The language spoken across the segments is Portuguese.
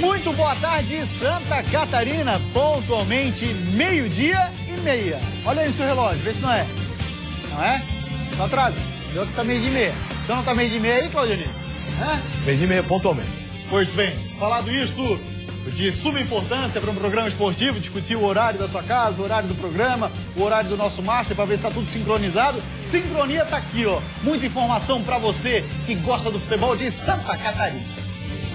Muito boa tarde, Santa Catarina, pontualmente 12:30. Olha aí o seu relógio, vê se não é. Não é? Só atrasa. Eu que tá 12:30. Então não tá 12:30 aí, Claudionir? 12:30 pontualmente. Pois bem, falado isto, de suma importância para um programa esportivo, discutir o horário da sua casa, o horário do programa, o horário do nosso master, para ver se está tudo sincronizado. Sincronia tá aqui, ó. Muita informação para você que gosta do futebol de Santa Catarina.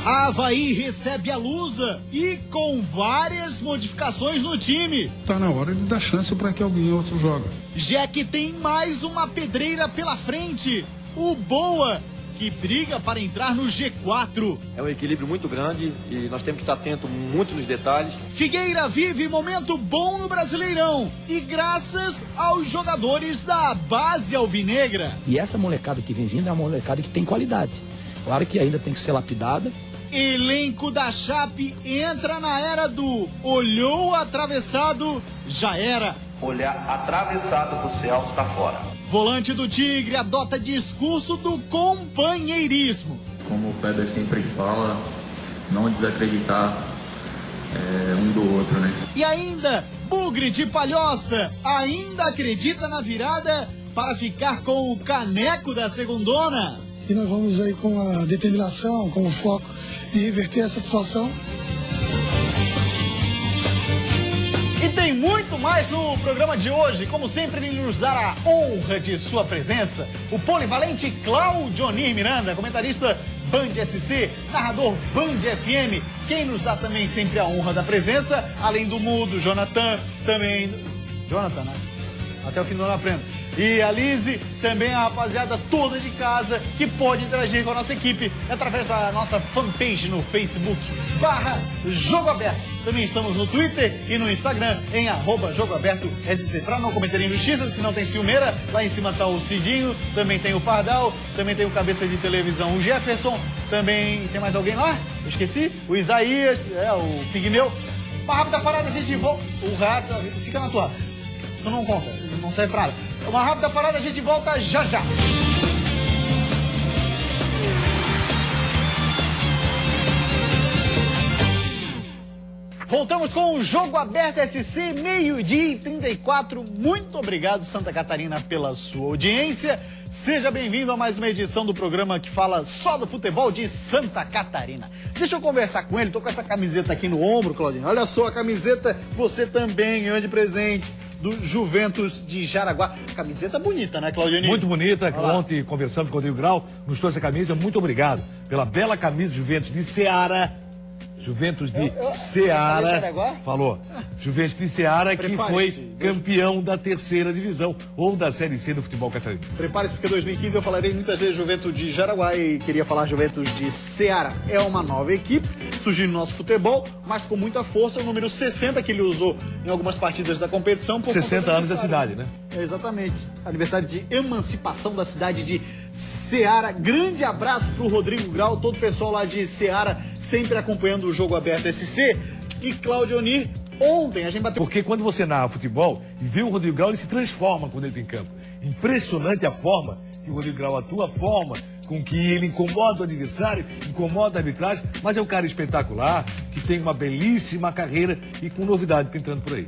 Avaí recebe a Lusa e com várias modificações no time. Tá na hora de dar chance para que alguém outro joga. Já que tem mais uma pedreira pela frente, o Boa, que briga para entrar no G4. É um equilíbrio muito grande e nós temos que estar atento muito nos detalhes. Figueira vive momento bom no Brasileirão e graças aos jogadores da base alvinegra. E essa molecada que vem vindo é uma molecada que tem qualidade. Claro que ainda tem que ser lapidada. Elenco da Chape entra na era do olhou atravessado, já era. Olhar atravessado pro céu está fora. Volante do Tigre adota discurso do companheirismo. Como o Pedro sempre fala, não desacreditar um do outro, né? E ainda, Bugre de Palhoça ainda acredita na virada para ficar com o caneco da segundona. E nós vamos aí com a determinação, com o foco de reverter essa situação. E tem muito mais no programa de hoje. Como sempre, ele nos dá a honra de sua presença. O polivalente Claudionir Miranda, comentarista Band SC, narrador Band FM. Quem nos dá também sempre a honra da presença, além do mudo, Jonathan, também... Jonathan, né? Até o fim do ano aprendo. E a Lise, também a rapaziada toda de casa que pode interagir com a nossa equipe através da nossa fanpage no Facebook, /Jogo Aberto. Também estamos no Twitter e no Instagram em @JogoAbertoSC. Para não cometerem injustiça, se não tem ciumeira, lá em cima tá o Cidinho, também tem o Pardal, também tem o Cabeça de Televisão, o Jefferson, também tem mais alguém lá? Eu esqueci? O Isaías, o Pigmeu. Uma rápida parada, a gente volta. O Rato, fica na tua. Tu não conta, não serve pra nada. Uma rápida parada, a gente volta já já. Voltamos com o Jogo Aberto SC, 12:34. Muito obrigado, Santa Catarina, pela sua audiência. Seja bem-vindo a mais uma edição do programa que fala só do futebol de Santa Catarina. Deixa eu conversar com ele, tô com essa camiseta aqui no ombro, Claudinho. Olha só a camiseta, você também ganhou de presente do Juventus de Jaraguá. Camiseta bonita, né, Claudinho? Muito bonita. Ontem conversamos com o Rodrigo Grau, nos trouxe a camisa. Muito obrigado pela bela camisa do Juventus de Ceará. Juventus de Ceará, falou, Juventus de Ceará, que foi campeão da 3ª divisão, ou da Série C do futebol catarinense. Prepare-se, porque em 2015 eu falarei muitas vezes Juventus de Jaraguá e queria falar Juventus de Ceará. É uma nova equipe, surgiu no nosso futebol, mas com muita força, o número 60 que ele usou em algumas partidas da competição. 60 anos da cidade, né? Exatamente, aniversário de emancipação da cidade de Ceará. Grande abraço pro Rodrigo Grau, todo o pessoal lá de Ceará, sempre acompanhando o Jogo Aberto SC. E Claudionir, ontem a gente bateu... Porque quando você narra futebol e vê o Rodrigo Grau, ele se transforma quando entra em campo. Impressionante a forma que o Rodrigo Grau atua, a forma com que ele incomoda o adversário, incomoda a arbitragem, mas é um cara espetacular, que tem uma belíssima carreira e com novidade pintando por aí.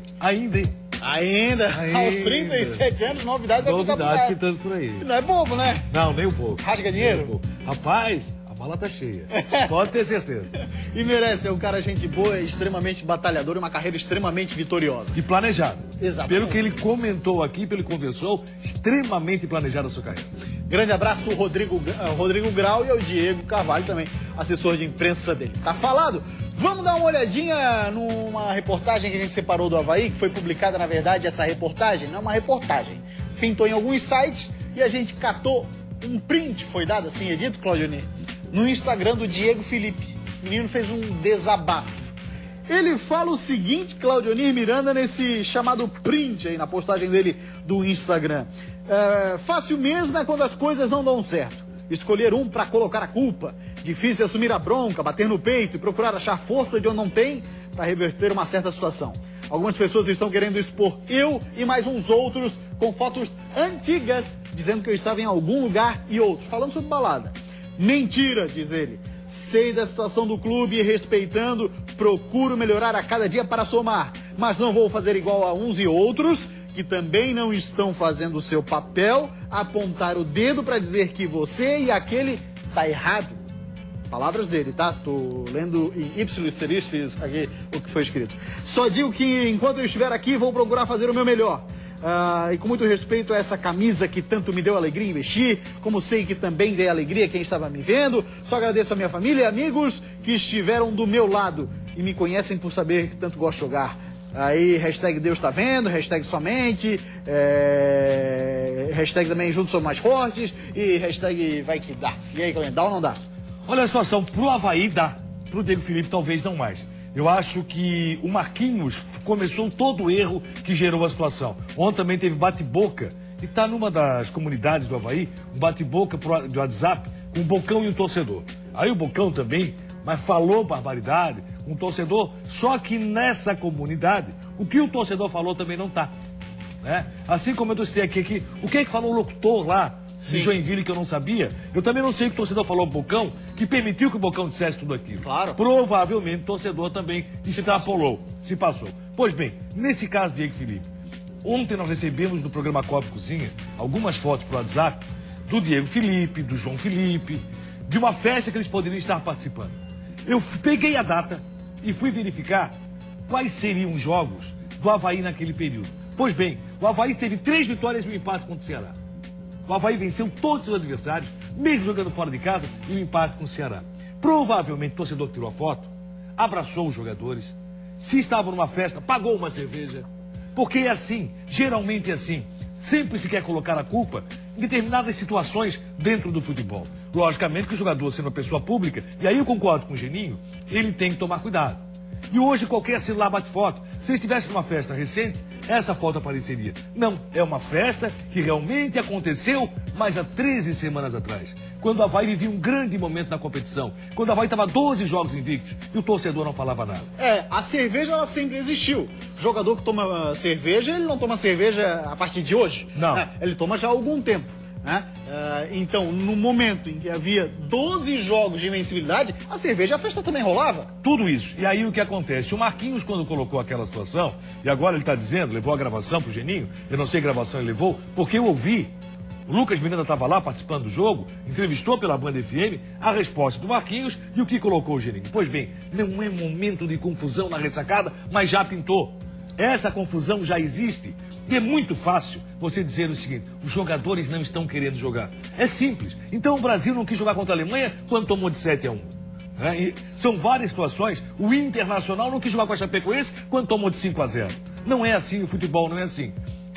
Ainda, aos 37 anos, novidade pintando por aí. Não é bobo, né? Não, nem um pouco. Rasga dinheiro? Rapaz, a mala tá cheia. Pode ter certeza. E merece, é um cara gente boa, extremamente batalhador e uma carreira extremamente vitoriosa. E planejado. Exatamente. Pelo que ele comentou aqui, pelo que conversou, extremamente planejada a sua carreira. Grande abraço ao Rodrigo Grau e ao Diego Carvalho também, assessor de imprensa dele. Tá falado? Vamos dar uma olhadinha numa reportagem que a gente separou do Avaí, que foi publicada, na verdade, essa reportagem, não é uma reportagem. Pintou em alguns sites e a gente catou um print, foi dado assim, edito, Claudionir, no Instagram do Diego Felipe. O menino fez um desabafo. Ele fala o seguinte, Claudionir Miranda, nesse chamado print aí, na postagem dele do Instagram. Fácil mesmo é quando as coisas não dão certo. Escolher um para colocar a culpa. Difícil assumir a bronca, bater no peito e procurar achar força de onde não tem para reverter uma certa situação. Algumas pessoas estão querendo expor eu e mais uns outros com fotos antigas, dizendo que eu estava em algum lugar e outro, falando sobre balada. Mentira, diz ele. sei da situação do clube e respeitando, procuro melhorar a cada dia para somar. Mas não vou fazer igual a uns e outros, que também não estão fazendo o seu papel, apontar o dedo para dizer que você e aquele tá errado. Palavras dele, tá? Tô lendo em ipsilis aqui o que foi escrito. Só digo que enquanto eu estiver aqui, vou procurar fazer o meu melhor. E com muito respeito a essa camisa que tanto me deu alegria em vestir, como sei que também dei alegria a quem estava me vendo, só agradeço a minha família e amigos que estiveram do meu lado e me conhecem por saber que tanto gosto de jogar. Aí, hashtag Deus tá vendo, hashtag somente, hashtag também juntos somos mais fortes e hashtag vai que dá. E aí, Clemente, dá ou não dá? Olha a situação, pro Avaí dá, pro Diego Felipe talvez não mais. Eu acho que o Marquinhos começou todo o erro que gerou a situação. Ontem também teve bate-boca, e está numa das comunidades do Avaí, um bate-boca do WhatsApp com um Bocão e um torcedor. Aí o Bocão também, mas falou barbaridade, um torcedor, só que nessa comunidade, o que o torcedor falou também não está. Né? Assim como eu citei aqui, o que falou o locutor lá, de Joinville, que eu não sabia, eu também não sei o que o torcedor falou ao Bocão, que permitiu que o Bocão dissesse tudo aquilo. Claro. Provavelmente o torcedor também extrapolou, se passou. Pois bem, nesse caso, Diego Felipe, ontem nós recebemos no programa Copa Cozinha algumas fotos pro WhatsApp do Diego Felipe, do João Felipe, de uma festa que eles poderiam estar participando. Eu peguei a data e fui verificar quais seriam os jogos do Avaí naquele período. Pois bem, o Avaí teve 3 vitórias e um empate contra o Ceará. O Avaí venceu todos os seus adversários, mesmo jogando fora de casa, e um empate com o Ceará. Provavelmente o torcedor que tirou a foto abraçou os jogadores, se estavam numa festa, pagou uma cerveja. Porque é assim, geralmente é assim. Sempre se quer colocar a culpa em determinadas situações dentro do futebol. Logicamente que o jogador, sendo uma pessoa pública, e aí eu concordo com o Geninho, ele tem que tomar cuidado. E hoje qualquer celular bate foto. Se ele estivesse numa festa recente, essa foto apareceria. Não, é uma festa que realmente aconteceu, mas há 13 semanas atrás. Quando o Avaí vivia um grande momento na competição. Quando o Avaí estava 12 jogos invictos e o torcedor não falava nada. A cerveja ela sempre existiu. O jogador que toma cerveja, ele não toma cerveja a partir de hoje. Não. Ele toma já há algum tempo. Então, no momento em que havia 12 jogos de invencibilidade, a cerveja e a festa também rolava. Tudo isso. E aí o que acontece? O Marquinhos, quando colocou aquela situação, e agora ele está dizendo, levou a gravação pro Geninho, eu não sei que gravação ele levou, porque eu ouvi, o Lucas Miranda estava lá participando do jogo, entrevistou pela Band FM a resposta do Marquinhos e o que colocou o Geninho. Pois bem, não é momento de confusão na ressacada, mas já pintou. Essa confusão já existe. E é muito fácil você dizer o seguinte, os jogadores não estão querendo jogar. É simples. Então o Brasil não quis jogar contra a Alemanha quando tomou de 7-1. E são várias situações. O Internacional não quis jogar com a Chapecoense quando tomou de 5-0. Não é assim, o futebol não é assim.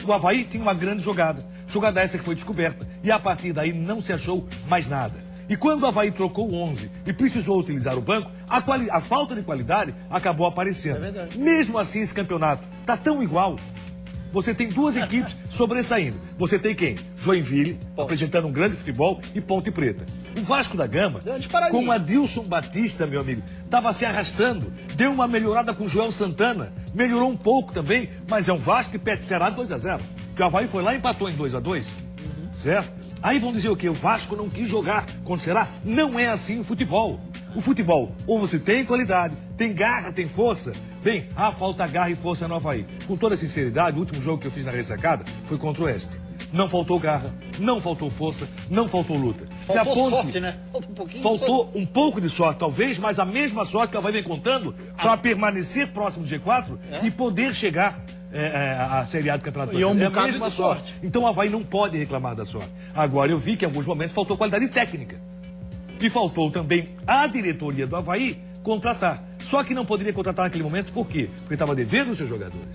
O Avaí tinha uma grande jogada. Jogada essa que foi descoberta. E a partir daí não se achou mais nada. E quando o Avaí trocou o 11 e precisou utilizar o banco, a falta de qualidade acabou aparecendo. É verdade. Mesmo assim, esse campeonato está tão igual. Você tem duas equipes sobressaindo. Você tem quem? Joinville, apresentando um grande futebol, e Ponte Preta. O Vasco da Gama, com o Adilson Batista, meu amigo, estava se arrastando. Deu uma melhorada com o Joel Santana. Melhorou um pouco também, mas é um Vasco que perde o Ceará 2-0. Porque o Avaí foi lá e empatou em 2-2. Certo? Aí vão dizer o quê? O Vasco não quis jogar contra o Ceará? Não é assim o futebol. O futebol, ou você tem qualidade, tem garra, tem força. Bem, falta garra e força no Avaí. Com toda sinceridade, o último jogo que eu fiz na ressacada foi contra o Oeste. Não faltou garra, não faltou força, não faltou luta. Faltou sorte, né? Faltou um pouquinho. Faltou um pouco de sorte, talvez, mas a mesma sorte que o Avaí vem contando para permanecer próximo do G4 e poder chegar a Série A do Campeonato Brasileiro. E a mesma sorte. Então o Avaí não pode reclamar da sorte. Agora, eu vi que em alguns momentos faltou qualidade técnica. E faltou também a diretoria do Avaí contratar. Só que não poderia contratar naquele momento, por quê? Porque estava devendo os seus jogadores.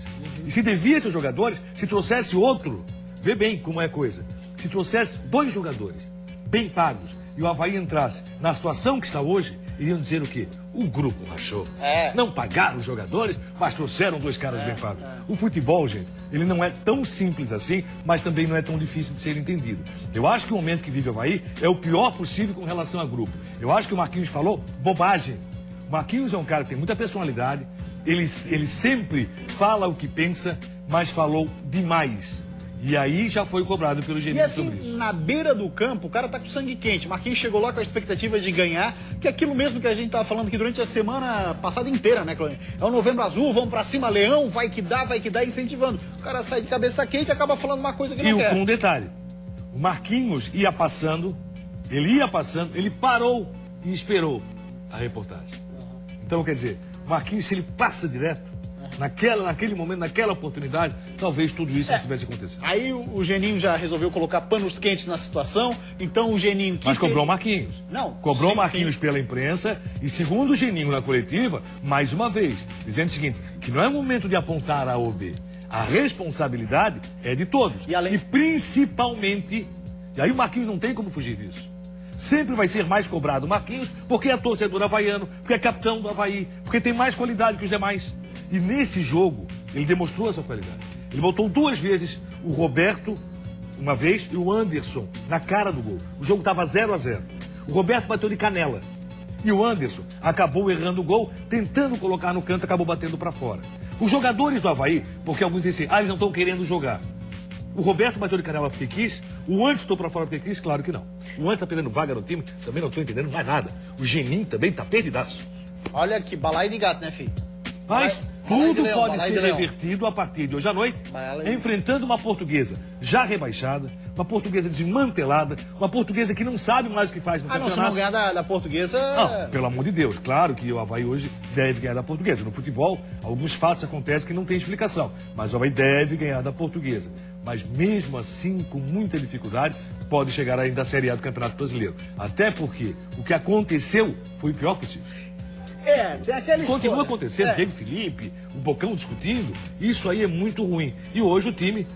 E se devia seus jogadores, se trouxesse outro, vê bem como é a coisa, se trouxesse 2 jogadores bem pagos e o Avaí entrasse na situação que está hoje, iriam dizer o quê? O grupo rachou. Não pagaram os jogadores, mas trouxeram 2 caras bem pagos. O futebol, gente, ele não é tão simples assim, mas também não é tão difícil de ser entendido. Eu acho que o momento que vive o Avaí é o pior possível com relação a grupo. Eu acho que o Marquinhos falou bobagem. O Marquinhos é um cara que tem muita personalidade, ele sempre fala o que pensa, mas falou demais. E aí já foi cobrado pelo Geninho E assim, sobre isso. na beira do campo, o cara tá com sangue quente. Marquinhos chegou lá com a expectativa de ganhar, que é aquilo mesmo que a gente tava falando aqui durante a semana passada inteira, né, Cláudio? É o Novembro Azul, vamos pra cima, Leão, vai que dá, incentivando. O cara sai de cabeça quente e acaba falando uma coisa que não quer. E com um detalhe, o Marquinhos ia passando, ele parou e esperou a reportagem. Então, quer dizer, o Marquinhos, se ele passa direto, naquele momento, naquela oportunidade, talvez tudo isso não tivesse acontecido. Aí o Geninho já resolveu colocar panos quentes na situação, então o Geninho... Mas cobrou o Marquinhos. Não. Cobrou o Marquinhos sim. pela imprensa e, segundo o Geninho na coletiva, mais uma vez, dizendo o seguinte, que não é momento de apontar A ou B. A responsabilidade é de todos. E principalmente, e aí o Marquinhos não tem como fugir disso. Sempre vai ser mais cobrado o Marquinhos porque é torcedor havaiano, porque é capitão do Avaí, porque tem mais qualidade que os demais. E nesse jogo, ele demonstrou essa qualidade. Ele botou 2 vezes o Roberto, uma vez, e o Anderson na cara do gol. O jogo estava 0-0. O Roberto bateu de canela. E o Anderson acabou errando o gol, tentando colocar no canto, acabou batendo para fora. Os jogadores do Avaí, porque alguns dizem assim, eles não estão querendo jogar. O Roberto bateu de canela porque quis, o Anderson estou para fora porque quis, claro que não. O Anderson está perdendo vaga no time, também não estou entendendo mais nada. O Geninho também está perdidaço. Olha que balaio de gato, né, filho? Mas tudo pode ser revertido a partir de hoje à noite, enfrentando uma portuguesa já rebaixada, uma portuguesa desmantelada, uma portuguesa que não sabe mais o que faz no campeonato. Se não ganhar da portuguesa... Não, pelo amor de Deus, claro que o Avaí hoje deve ganhar da portuguesa. No futebol, alguns fatos acontecem que não tem explicação, mas o Avaí deve ganhar da portuguesa. Mas mesmo assim, com muita dificuldade, pode chegar ainda à Série A do Campeonato Brasileiro. Até porque o que aconteceu foi o pior possível. Tem aquela história. Continua acontecendo, Diego Felipe, o Bocão discutindo, isso aí é muito ruim. E hoje o time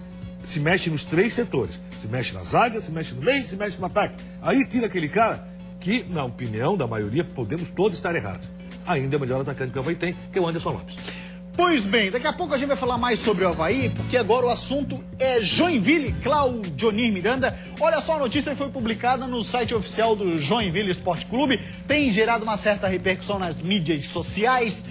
se mexe nos 3 setores. Se mexe na zaga, se mexe no meio, se mexe no ataque. Aí tira aquele cara que, na opinião da maioria, podemos todos estar errados. Ainda é o melhor atacante que o Avaí tem, que é o Anderson Lopes. Pois bem, daqui a pouco a gente vai falar mais sobre o Avaí, porque agora o assunto é Joinville, Claudionir Miranda. Olha só, a notícia foi publicada no site oficial do Joinville Esporte Clube, tem gerado uma certa repercussão nas mídias sociais.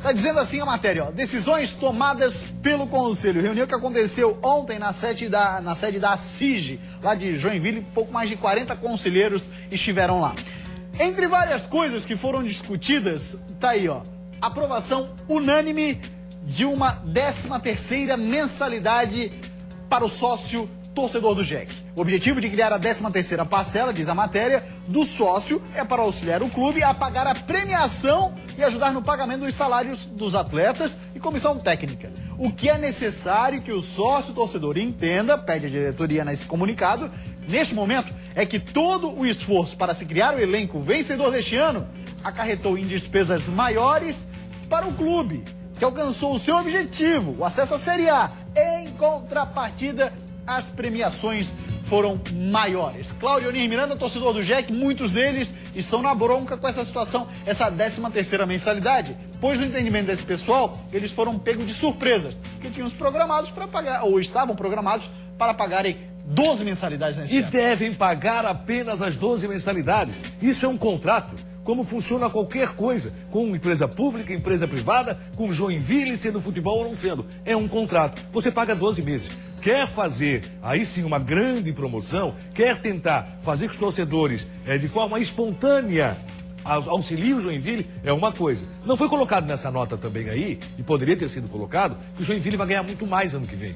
Tá dizendo assim a matéria, ó, decisões tomadas pelo Conselho. Reunião que aconteceu ontem na sede da CIG, lá de Joinville, pouco mais de 40 conselheiros estiveram lá. Entre várias coisas que foram discutidas, tá aí, ó. Aprovação unânime de uma 13ª mensalidade para o sócio torcedor do JEC. O objetivo de criar a 13ª parcela, diz a matéria, do sócio é para auxiliar o clube a pagar a premiação e ajudar no pagamento dos salários dos atletas e comissão técnica. O que é necessário que o sócio torcedor entenda, pede a diretoria nesse comunicado, neste momento, é que todo o esforço para se criar o elenco vencedor deste ano acarretou em despesas maiores para o clube, que alcançou o seu objetivo, o acesso à Série A. Em contrapartida, as premiações foram maiores. Claudionir Miranda, torcedor do JEC, muitos deles estão na bronca com essa situação, essa 13ª mensalidade, pois no entendimento desse pessoal, eles foram pegos de surpresas, que tinham programados para pagar, ou estavam programados para pagarem 12 mensalidades nesse ano. E devem pagar apenas as 12 mensalidades. Isso é um contrato, como funciona qualquer coisa, com empresa pública, empresa privada, com Joinville, sendo futebol ou não sendo. É um contrato. Você paga 12 meses. Quer fazer, aí sim, uma grande promoção, quer tentar fazer com os torcedores de forma espontânea auxiliem o Joinville, é uma coisa. Não foi colocado nessa nota também aí, e poderia ter sido colocado, que o Joinville vai ganhar muito mais ano que vem.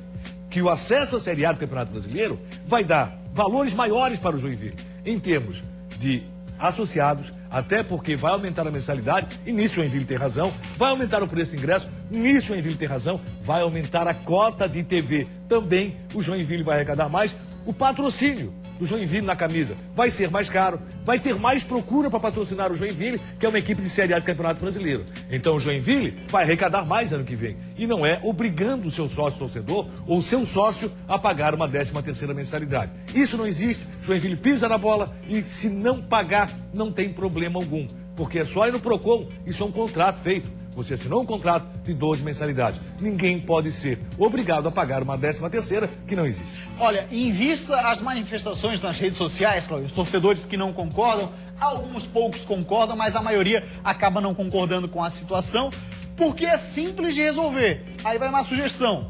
Que o acesso à Série A do Campeonato Brasileiro vai dar valores maiores para o Joinville, em termos de associados, até porque vai aumentar a mensalidade, e nisso o Joinville tem razão, vai aumentar o preço do ingresso, nisso o Joinville tem razão, vai aumentar a cota de TV, também o Joinville vai arrecadar mais, o patrocínio do Joinville na camisa vai ser mais caro, vai ter mais procura para patrocinar o Joinville, que é uma equipe de Série A do Campeonato Brasileiro. Então o Joinville vai arrecadar mais ano que vem, e não é obrigando o seu sócio torcedor ou o seu sócio a pagar uma 13ª mensalidade. Isso não existe, Joinville pisa na bola e se não pagar não tem problema algum, porque é só ir no Procon, isso é um contrato feito. Você assinou um contrato de 12 mensalidades. Ninguém pode ser obrigado a pagar uma 13ª que não existe. Olha, em vista as manifestações nas redes sociais, Cláudio, os torcedores que não concordam, alguns poucos concordam, mas a maioria acaba não concordando com a situação, porque é simples de resolver. Aí vai uma sugestão.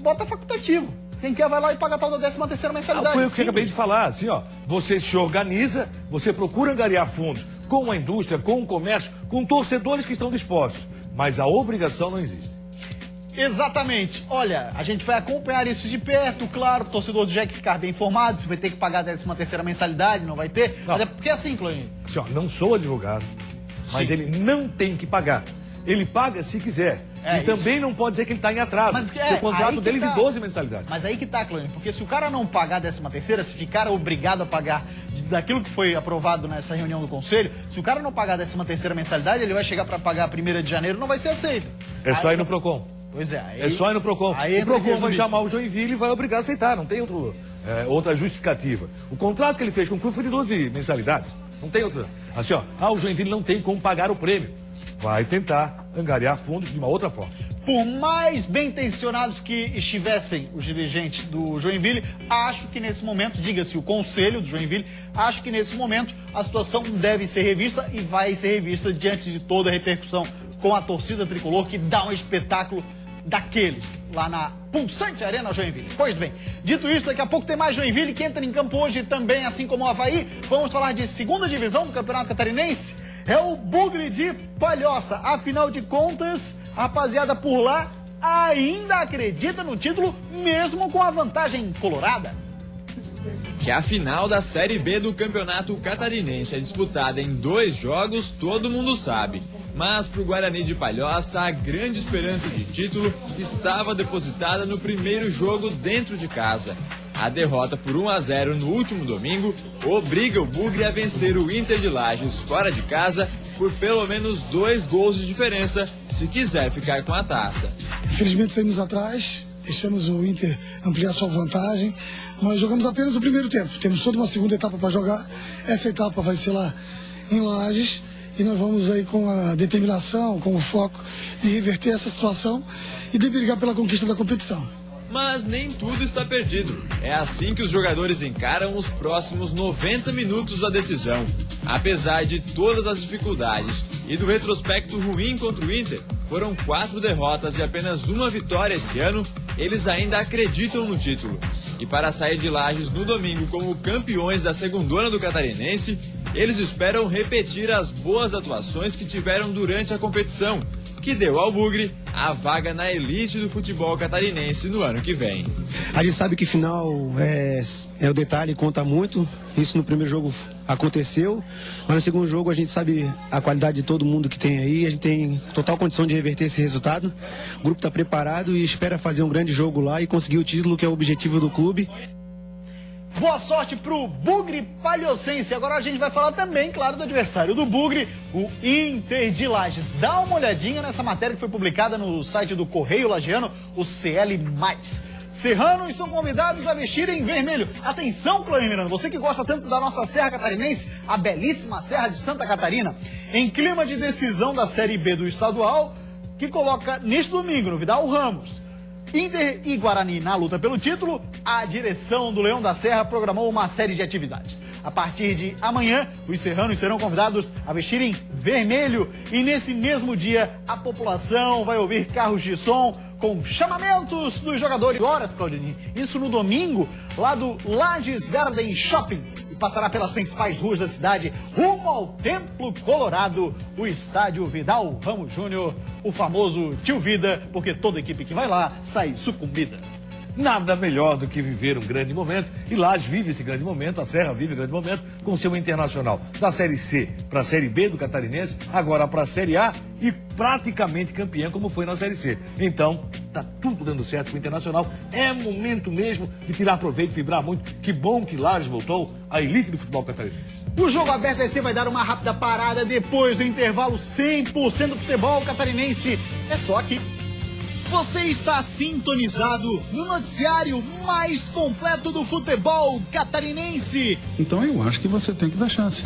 Bota facultativo. Quem quer vai lá e paga a tal da 13ª mensalidade. Foi o que eu acabei de falar, assim, ó. Você se organiza, você procura angariar fundos com a indústria, com o comércio, com torcedores que estão dispostos. Mas a obrigação não existe. Exatamente. Olha, a gente vai acompanhar isso de perto, claro, o torcedor do Jack ficar bem informado, se vai ter que pagar a 13ª mensalidade, não vai ter. Não. Mas é porque é assim, Cloinho. Assim, ó, não sou advogado, mas ele não tem que pagar. Ele paga se quiser. E também não pode dizer que ele está em atraso. Mas, porque o contrato dele é de 12 mensalidades. Mas aí que tá, Cloinho, porque se o cara não pagar a 13ª, se ficar obrigado a pagar daquilo que foi aprovado nessa reunião do Conselho, se o cara não pagar a 13ª mensalidade, ele vai chegar para pagar a 1ª de janeiro, não vai ser aceito. É só ir no PROCON. Pois é. Aí, é só ir no PROCON. O PROCON vai chamar o Joinville e vai obrigar a aceitar, não tem outra justificativa. O contrato que ele fez com o clube foi de 12 mensalidades. Não tem outra. Assim, ó, o Joinville não tem como pagar o prêmio. Vai tentar angariar fundos de uma outra forma. Por mais bem intencionados que estivessem os dirigentes do Joinville, acho que nesse momento, diga-se o conselho do Joinville, acho que nesse momento a situação deve ser revista e vai ser revista diante de toda a repercussão com a torcida tricolor que dá um espetáculo daqueles lá na pulsante Arena Joinville. Pois bem, dito isso, daqui a pouco tem mais Joinville que entra em campo hoje também, assim como o Avaí. Vamos falar de segunda divisão do Campeonato Catarinense. É o Bugre de Palhoça. Afinal de contas, a rapaziada por lá ainda acredita no título, mesmo com a vantagem colorada. Que a final da Série B do Campeonato Catarinense é disputada em 2 jogos, todo mundo sabe. Mas para o Guarani de Palhoça, a grande esperança de título estava depositada no primeiro jogo dentro de casa. A derrota por 1-0 no último domingo obriga o Bugre a vencer o Inter de Lages fora de casa por pelo menos 2 gols de diferença, se quiser ficar com a taça. Infelizmente saímos atrás, deixamos o Inter ampliar sua vantagem. Nós jogamos apenas o primeiro tempo, temos toda uma segunda etapa para jogar. Essa etapa vai ser lá em Lages. E nós vamos aí com a determinação, com o foco de reverter essa situação e de brigar pela conquista da competição. Mas nem tudo está perdido. É assim que os jogadores encaram os próximos 90 minutos da decisão. Apesar de todas as dificuldades e do retrospecto ruim contra o Inter, foram 4 derrotas e apenas 1 vitória esse ano, eles ainda acreditam no título. E para sair de Lages no domingo como campeões da segundona do Catarinense, eles esperam repetir as boas atuações que tiveram durante a competição, que deu ao Bugre a vaga na elite do futebol catarinense no ano que vem. A gente sabe que final é o detalhe, conta muito. Isso no primeiro jogo aconteceu, mas no segundo jogo a gente sabe a qualidade de todo mundo que tem aí. A gente tem total condição de reverter esse resultado. O grupo está preparado e espera fazer um grande jogo lá e conseguir o título, que é o objetivo do clube. Boa sorte pro Bugre Palhocense. Agora a gente vai falar também, claro, do adversário do Bugre, o Inter de Lages. Dá uma olhadinha nessa matéria que foi publicada no site do Correio Lagiano, o CL+. Serranos são convidados a vestirem vermelho. Atenção, Cloinho Miranda, você que gosta tanto da nossa Serra Catarinense, a belíssima Serra de Santa Catarina, em clima de decisão da Série B do estadual, que coloca neste domingo no Vidal Ramos Inter e Guarani na luta pelo título, a direção do Leão da Serra programou uma série de atividades. A partir de amanhã, os serranos serão convidados a vestirem vermelho e nesse mesmo dia a população vai ouvir carros de som com chamamentos dos jogadores. Horas, Claudinei. Isso no domingo, lá do Lages Garden Shopping. E passará pelas principais ruas da cidade, rumo ao Templo Colorado, o estádio Vidal Ramos Júnior, o famoso Tio Vida, porque toda equipe que vai lá sai sucumbida. Nada melhor do que viver um grande momento, e Lages vive esse grande momento, a Serra vive um grande momento, com seu Internacional da Série C para a Série B do Catarinense, agora para a Série A e praticamente campeão como foi na Série C. Então, tá tudo dando certo com o Internacional, é momento mesmo de tirar proveito e vibrar muito. Que bom que Lages voltou à elite do futebol catarinense. O Jogo Aberto SC vai dar uma rápida parada depois do intervalo. 100% do futebol catarinense é só aqui. Você está sintonizado no noticiário mais completo do futebol catarinense. Então eu acho que você tem que dar chance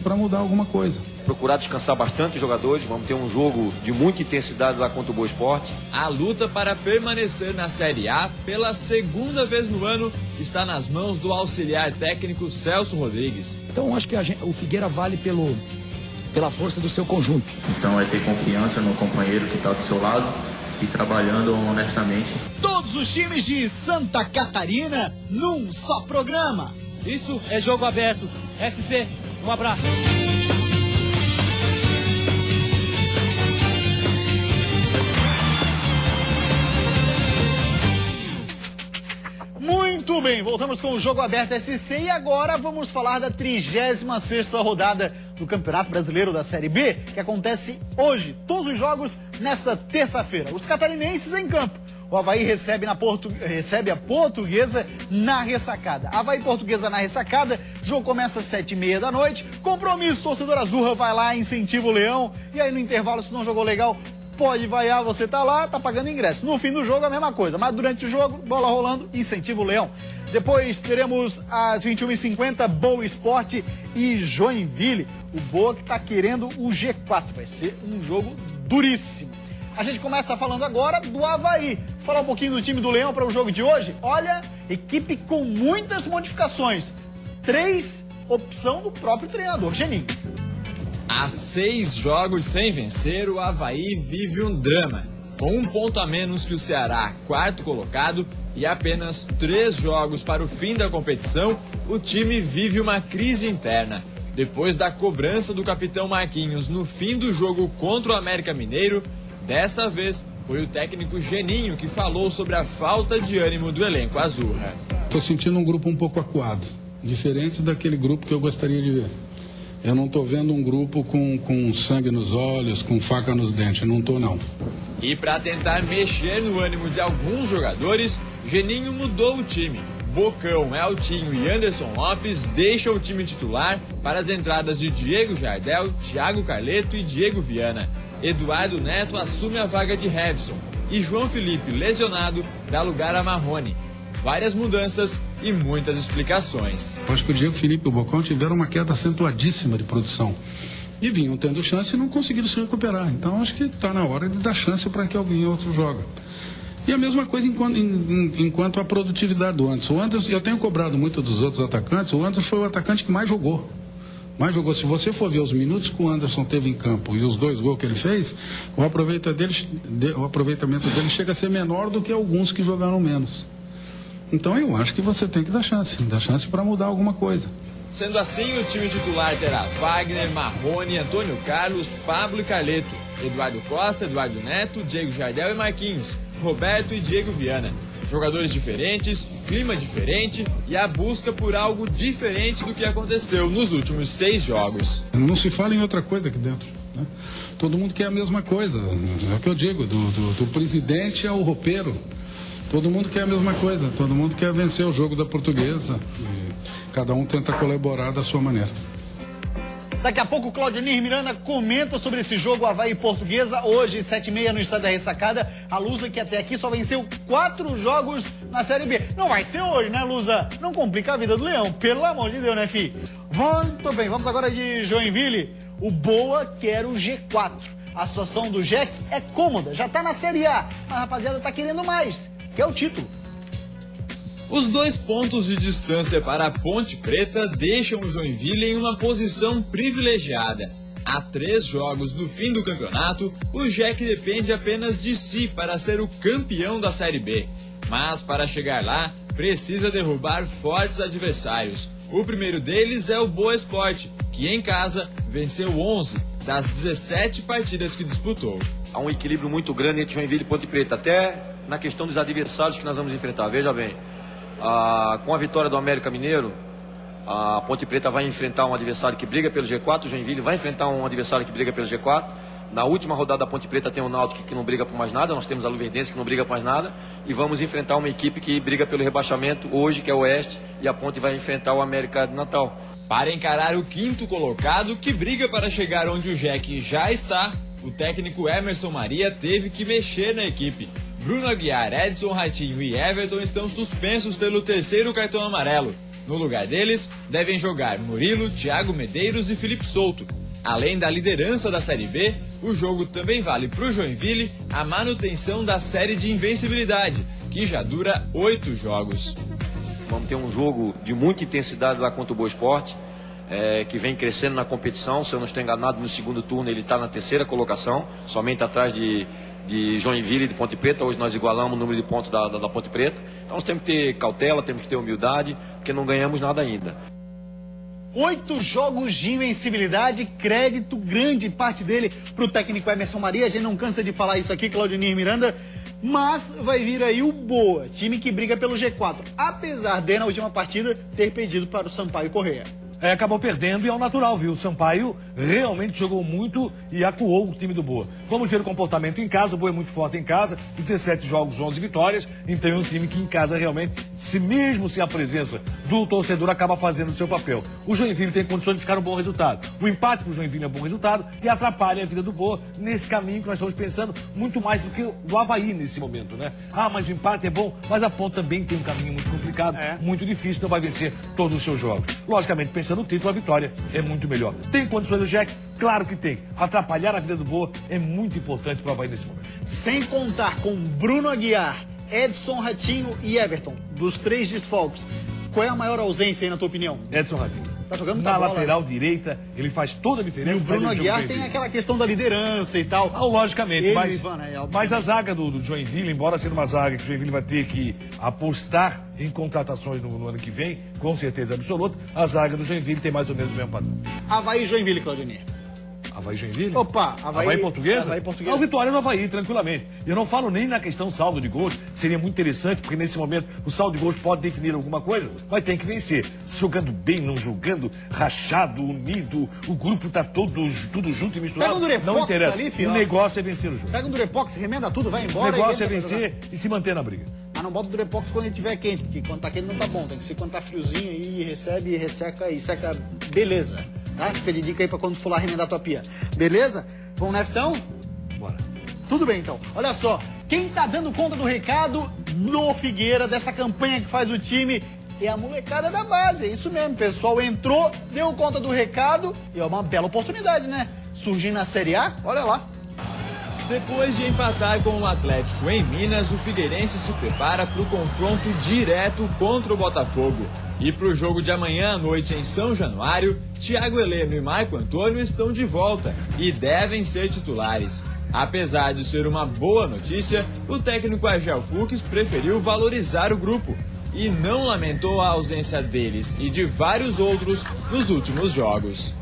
para mudar alguma coisa. Procurar descansar bastante os jogadores, vamos ter um jogo de muita intensidade lá contra o Boa Esporte. A luta para permanecer na Série A pela segunda vez no ano está nas mãos do auxiliar técnico Celso Rodrigues. Então acho que o Figueira vale pela força do seu conjunto. Então é ter confiança no companheiro que está do seu lado, e trabalhando honestamente. Todos os times de Santa Catarina num só programa. Isso é Jogo Aberto. SC, um abraço. Muito bem, voltamos com o Jogo Aberto SC e agora vamos falar da 36ª rodada do Campeonato Brasileiro da Série B, que acontece hoje, todos os jogos nesta terça-feira. Os catarinenses em campo. O Avaí recebe a Portuguesa na Ressacada. Avaí Portuguesa na Ressacada, jogo começa às 7h30 da noite. Compromisso, torcedor Azurra vai lá, incentiva o Leão. E aí no intervalo, se não jogou legal, pode vaiar, você tá lá, tá pagando ingresso. No fim do jogo a mesma coisa, mas durante o jogo, bola rolando, incentiva o Leão. Depois teremos às 21h50, Boa Esporte e Joinville. O Boa que tá querendo o G4, vai ser um jogo duríssimo. A gente começa falando agora do Avaí. Falar um pouquinho do time do Leão para o jogo de hoje. Olha, equipe com muitas modificações. 3 opção do próprio treinador, Geninho. Há 6 jogos sem vencer, o Avaí vive um drama. Com 1 ponto a menos que o Ceará, 4º colocado, e apenas 3 jogos para o fim da competição, o time vive uma crise interna. Depois da cobrança do capitão Marquinhos no fim do jogo contra o América Mineiro, dessa vez foi o técnico Geninho que falou sobre a falta de ânimo do elenco Azurra. Estou sentindo um grupo um pouco acuado, diferente daquele grupo que eu gostaria de ver. Eu não estou vendo um grupo com sangue nos olhos, com faca nos dentes, não estou não. E para tentar mexer no ânimo de alguns jogadores, Geninho mudou o time. Bocão, Eltinho e Anderson Lopes deixam o time titular para as entradas de Diego Jardel, Thiago Carleto e Diego Viana. Eduardo Neto assume a vaga de Hevson e João Felipe, lesionado, dá lugar a Marrone. Várias mudanças e muitas explicações. Acho que o Diego Felipe e o Bocão tiveram uma queda acentuadíssima de produção. E vinham tendo chance e não conseguiram se recuperar. Então acho que está na hora de dar chance para que alguém outro jogue. E a mesma coisa enquanto a produtividade do Anderson. O Anderson, eu tenho cobrado muito dos outros atacantes, o Anderson foi o atacante que mais jogou. Se você for ver os minutos que o Anderson teve em campo e os 2 gols que ele fez, o aproveitamento dele chega a ser menor do que alguns que jogaram menos. Então eu acho que você tem que dar chance para mudar alguma coisa. Sendo assim, o time titular terá Wagner, Marrone, Antônio Carlos, Pablo e Carleto, Eduardo Costa, Eduardo Neto, Diego Jardel e Marquinhos, Roberto e Diego Viana. Jogadores diferentes, clima diferente e a busca por algo diferente do que aconteceu nos últimos 6 jogos. Não se fala em outra coisa aqui dentro, né? Todo mundo quer a mesma coisa, é o que eu digo, do presidente ao roupeiro. Todo mundo quer a mesma coisa, todo mundo quer vencer o jogo da Portuguesa. E cada um tenta colaborar da sua maneira. Daqui a pouco o Claudionir Miranda comenta sobre esse jogo Avaí Portuguesa, hoje 7h30 no estádio da Ressacada. A Lusa que até aqui só venceu 4 jogos na Série B. Não vai ser hoje, né, Lusa? Não complica a vida do Leão, pelo amor de Deus, né, fi? Muito bem, vamos agora de Joinville. O Boa quer o G4. A situação do Jack é cômoda, já tá na Série A, mas a rapaziada tá querendo mais, que é o título. Os 2 pontos de distância para a Ponte Preta deixam o Joinville em uma posição privilegiada. Há 3 jogos do fim do campeonato, o Jack depende apenas de si para ser o campeão da Série B. Mas para chegar lá, precisa derrubar fortes adversários. O primeiro deles é o Boa Esporte, que em casa venceu 11 das 17 partidas que disputou. Há um equilíbrio muito grande entre Joinville e Ponte Preta, até na questão dos adversários que nós vamos enfrentar. Veja bem, com a vitória do América Mineiro, a Ponte Preta vai enfrentar um adversário que briga pelo G4, o Joinville vai enfrentar um adversário que briga pelo G4. Na última rodada, a Ponte Preta tem o Náutico que não briga por mais nada, nós temos a Luverdense que não briga por mais nada, e vamos enfrentar uma equipe que briga pelo rebaixamento hoje, que é o Oeste, e a Ponte vai enfrentar o América de Natal. Para encarar o 5º colocado, que briga para chegar onde o Jack já está, o técnico Emerson Maria teve que mexer na equipe. Bruno Aguiar, Edson Ratinho e Everton estão suspensos pelo 3º cartão amarelo. No lugar deles, devem jogar Murilo, Thiago Medeiros e Felipe Souto. Além da liderança da Série B, o jogo também vale para o Joinville a manutenção da série de invencibilidade, que já dura 8 jogos. Vamos ter um jogo de muita intensidade lá contra o Boa Esporte, que vem crescendo na competição. Se eu não estou enganado, no segundo turno ele está na 3ª colocação, somente atrás de de Joinville e de Ponte Preta. Hoje nós igualamos o número de pontos da Ponte Preta. Então nós temos que ter cautela, temos que ter humildade, porque não ganhamos nada ainda. 8 jogos de invencibilidade, crédito grande parte dele para o técnico Emerson Maria. A gente não cansa de falar isso aqui, Claudionir Miranda, mas vai vir aí o Boa, time que briga pelo G4, apesar de na última partida ter perdido para o Sampaio Corrêa. Acabou perdendo e é o natural, viu? O Sampaio realmente jogou muito e acuou o time do Boa. Vamos ver o comportamento em casa. O Boa é muito forte em casa, 17 jogos, 11 vitórias. Então é um time que em casa realmente, mesmo sem a presença do torcedor, acaba fazendo o seu papel. O Joinville tem condições de ficar um bom resultado. O empate para o Joinville é um bom resultado e atrapalha a vida do Boa nesse caminho que nós estamos pensando muito mais do que do Avaí nesse momento, né? Ah, mas o empate é bom, mas a Ponte também tem um caminho muito complicado, muito difícil, não vai vencer todos os seus jogos. Logicamente, pensando no título, a vitória é muito melhor. Tem condições do Jack? Claro que tem. Atrapalhar a vida do Boa é muito importante para o Avaí nesse momento. Sem contar com Bruno Aguiar, Edson Ratinho e Everton, dos 3 desfalques, qual é a maior ausência aí, na tua opinião? Edson Ratinho. Tá jogando na bola, lateral direita, ele faz toda a diferença. E o Bruno Aguiar tem aquela questão da liderança e tal. Logicamente, mas a zaga do Joinville, embora sendo uma zaga que o Joinville vai ter que apostar em contratações no ano que vem, com certeza absoluta, a zaga do Joinville tem mais ou menos o mesmo padrão. Avaí e Joinville, Claudionir. Avaí Joinville? Opa, Avaí Portuguesa? Avaí Portuguesa. É o Vitória no Avaí, tranquilamente. Eu não falo nem na questão saldo de gols, seria muito interessante, porque nesse momento o saldo de gols pode definir alguma coisa, mas tem que vencer. Jogando bem, não jogando, rachado, unido, o grupo tá tudo junto e misturado. Pega um Durepox, não interessa. Ali, o negócio é vencer o jogo. Pega um Durepox, remenda tudo, vai embora. O negócio é vencer e se manter na briga. Mas não bota o Durepox quando ele estiver quente, porque quando tá quente não tá bom. Tem que ser quando tá friozinho aí, recebe, resseca e seca. Beleza. Tá? Fica de dica aí pra quando for lá remendar tua pia. Beleza? Vamos nessa então? Bora. Tudo bem então. Olha só, quem tá dando conta do recado no Figueira, dessa campanha que faz o time, é a molecada da base. É isso mesmo, o pessoal entrou, deu conta do recado e é uma bela oportunidade, né? Surgindo na Série A, olha lá. Depois de empatar com o Atlético em Minas, o Figueirense se prepara para o confronto direto contra o Botafogo. E para o jogo de amanhã à noite em São Januário, Thiago Heleno e Marco Antônio estão de volta e devem ser titulares. Apesar de ser uma boa notícia, o técnico Agel Fux preferiu valorizar o grupo e não lamentou a ausência deles e de vários outros nos últimos jogos.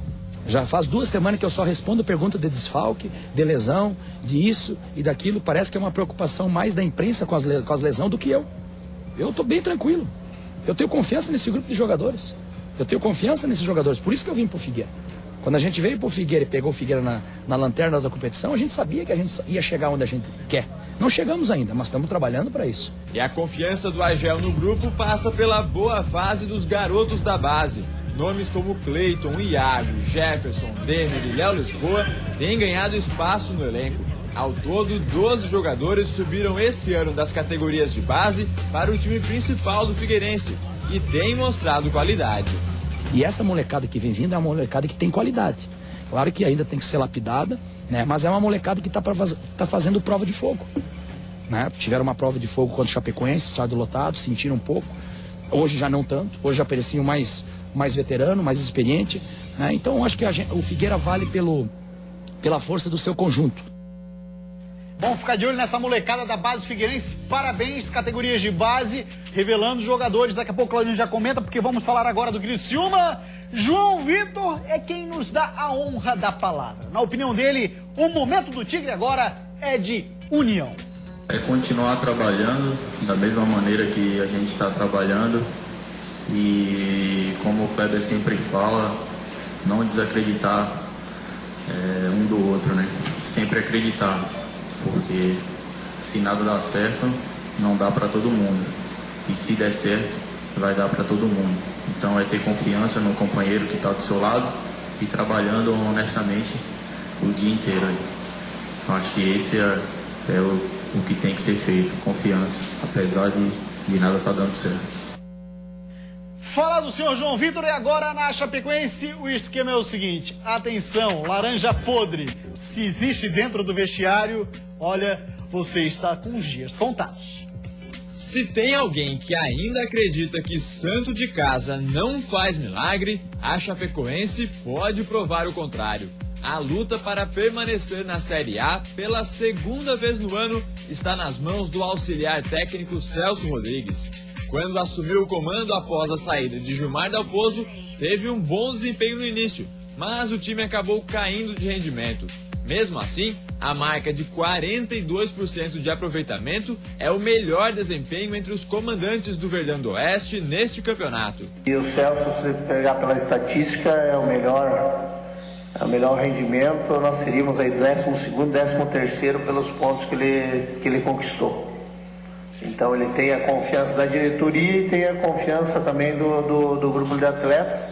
Já faz 2 semanas que eu só respondo pergunta de desfalque, de lesão, de isso e daquilo. Parece que é uma preocupação mais da imprensa com as lesões do que eu. Eu estou bem tranquilo. Eu tenho confiança nesse grupo de jogadores. Eu tenho confiança nesses jogadores. Por isso que eu vim pro Figueira. Quando a gente veio pro Figueira e pegou o Figueira na lanterna da competição, a gente sabia que a gente ia chegar onde a gente quer. Não chegamos ainda, mas estamos trabalhando para isso. E a confiança do Agel no grupo passa pela boa fase dos garotos da base. Nomes como Cleiton, Iago, Jefferson, Denner e Léo Lisboa têm ganhado espaço no elenco. Ao todo, 12 jogadores subiram esse ano das categorias de base para o time principal do Figueirense e têm mostrado qualidade. E essa molecada que vem vindo é uma molecada que tem qualidade. Claro que ainda tem que ser lapidada, né? Mas é uma molecada que tá fazendo prova de fogo. Né? Tiveram uma prova de fogo contra o Chapecoense, estádio lotado, sentiram um pouco. Hoje já não tanto, hoje já pareciam mais veterano, mais experiente, né? Então acho que o Figueira vale pela força do seu conjunto. Bom, ficar de olho nessa molecada da base Figueirense, parabéns, categorias de base, revelando jogadores, daqui a pouco o Claudinho já comenta, porque vamos falar agora do Criciúma. João Vitor é quem nos dá a honra da palavra. Na opinião dele, o momento do Tigre agora é de união. É continuar trabalhando da mesma maneira que a gente está trabalhando. E como o Kleber sempre fala, não desacreditar um do outro, né? Sempre acreditar, porque se nada dá certo, não dá para todo mundo. E se der certo, vai dar para todo mundo. Então é ter confiança no companheiro que está do seu lado e trabalhando honestamente o dia inteiro. Então acho que esse é o que tem que ser feito, confiança, apesar de nada estar dando certo. Fala do senhor João Vitor e agora na Chapecoense o esquema é o seguinte, atenção, laranja podre, se existe dentro do vestiário, olha, você está com os dias contados. Se tem alguém que ainda acredita que santo de casa não faz milagre, a Chapecoense pode provar o contrário. A luta para permanecer na Série A pela segunda vez no ano está nas mãos do auxiliar técnico Celso Rodrigues. Quando assumiu o comando após a saída de Gilmar Dalpozo, teve um bom desempenho no início, mas o time acabou caindo de rendimento. Mesmo assim, a marca de 42% de aproveitamento é o melhor desempenho entre os comandantes do Verdão do Oeste neste campeonato. E o Celso, se pegar pela estatística, é o melhor rendimento. Nós seríamos aí 12º, 13º pelos pontos que ele conquistou. Então ele tem a confiança da diretoria e tem a confiança também do grupo de atletas.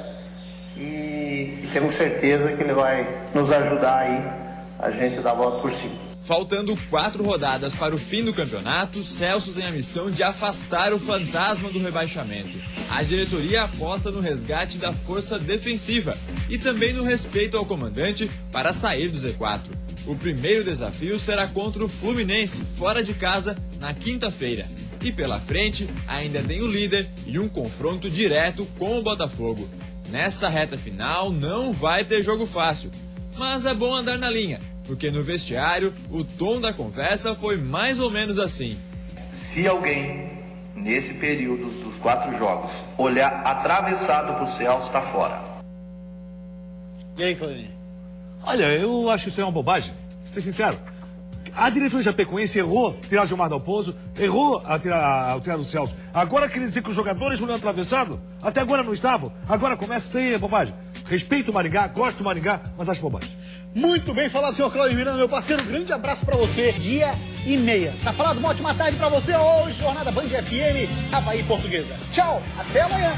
E temos certeza que ele vai nos ajudar aí a gente dar a volta por cima. Faltando 4 rodadas para o fim do campeonato, Celso tem a missão de afastar o fantasma do rebaixamento. A diretoria aposta no resgate da força defensiva e também no respeito ao comandante para sair do Z4. O primeiro desafio será contra o Fluminense, fora de casa, na quinta-feira. E pela frente, ainda tem o líder e um confronto direto com o Botafogo. Nessa reta final, não vai ter jogo fácil. Mas é bom andar na linha, porque no vestiário o tom da conversa foi mais ou menos assim. Se alguém, nesse período dos 4 jogos, olhar atravessado para o Celso, está fora. E aí, Claudinho? Olha, eu acho isso aí uma bobagem, vou ser sincero. A diretoria Chapecoense errou tirar o Gilmar Dalpozo, errou ao tirar o Celso. Agora queria dizer que os jogadores foram atravessados, até agora não estavam. Agora começa isso aí, é bobagem. Respeito o Maringá, gosto do Maringá, mas acho bobagem. Muito bem falado, senhor Cláudio Miranda, meu parceiro. Grande abraço pra você. 1h30. Tá falado? Uma ótima tarde pra você hoje. Jornada Band FM, Avaí Portuguesa. Tchau, até amanhã.